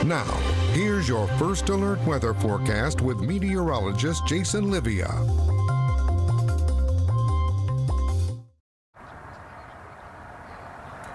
Now, here's your first alert weather forecast with meteorologist Jason Livia.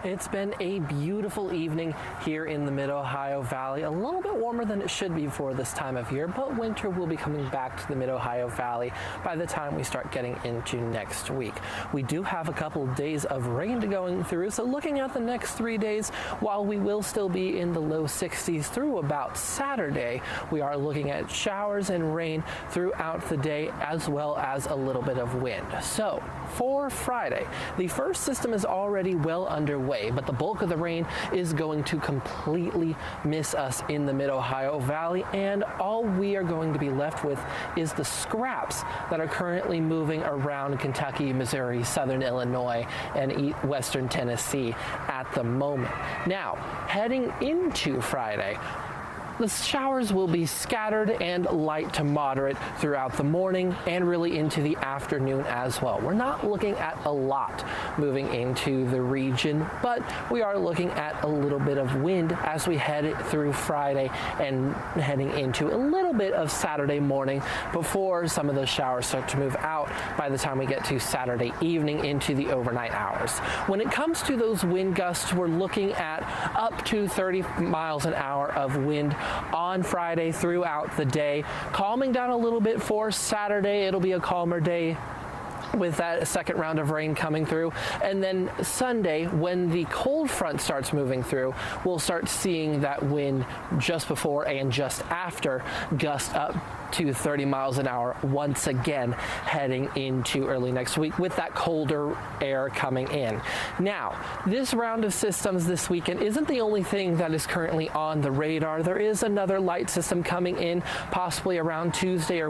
It's been a beautiful evening here in the Mid-Ohio Valley. A little bit warmer than it should be for this time of year, but winter will be coming back to the Mid-Ohio Valley by the time we start getting into next week. We do have a couple days of rain going through, so looking at the next 3 days, while we will still be in the low 60s through about Saturday, we are looking at showers and rain throughout the day, as well as a little bit of wind. So for Friday, the first system is already well underway, but the bulk of the rain is going to completely miss us in the Mid-Ohio Valley, and all we are going to be left with is the scraps that are currently moving around Kentucky, Missouri, southern Illinois, and western Tennessee at the moment. Now, heading into Friday, the showers will be scattered and light to moderate throughout the morning and really into the afternoon as well. We're not looking at a lot moving into the region, but we are looking at a little bit of wind as we head through Friday and heading into a little bit of Saturday morning before some of those showers start to move out by the time we get to Saturday evening into the overnight hours. When it comes to those wind gusts, we're looking at up to 30 miles an hour of wind on Friday throughout the day, calming down a little bit for Saturday. It'll be a calmer day with that second round of rain coming through. And then Sunday, when the cold front starts moving through, we'll start seeing that wind just before and just after gust up to 30 miles an hour once again heading into early next week with that colder air coming in. Now, this round of systems this weekend isn't the only thing that is currently on the radar. There is another light system coming in possibly around Tuesday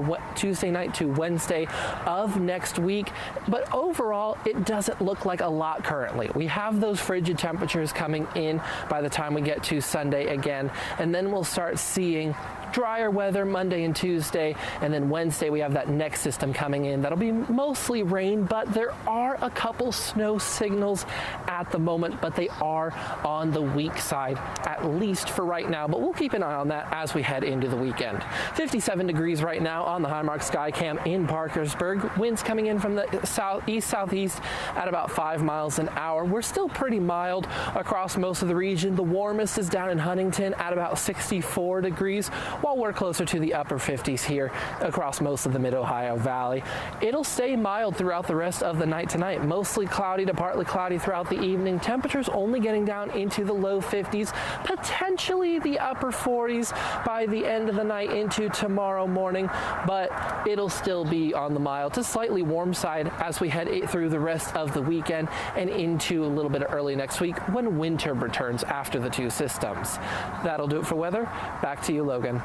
night to Wednesday of next week, but overall it doesn't look like a lot currently. We have those frigid temperatures coming in by the time we get to Sunday again, and then we'll start seeing drier weather Monday and Tuesday, and then Wednesday we have that next system coming in. That'll be mostly rain, but there are a couple snow signals at the moment, but they are on the weak side, at least for right now, but we'll keep an eye on that as we head into the weekend. 57 degrees right now on the Highmark Skycam in Parkersburg. Winds coming in from the southeast at about 5 miles an hour. We're still pretty mild across most of the region. The warmest is down in Huntington at about 64 degrees, while we're closer to the upper 50s here across most of the Mid-Ohio Valley. It'll stay mild throughout the rest of the night tonight. Mostly cloudy to partly cloudy throughout the evening. Temperatures only getting down into the low 50s, potentially the upper 40s by the end of the night into tomorrow morning, but it'll still be on the mild to slightly warm side as we head through the rest of the weekend and into a little bit of early next week when winter returns after the two systems. That'll do it for weather. Back to you, Logan.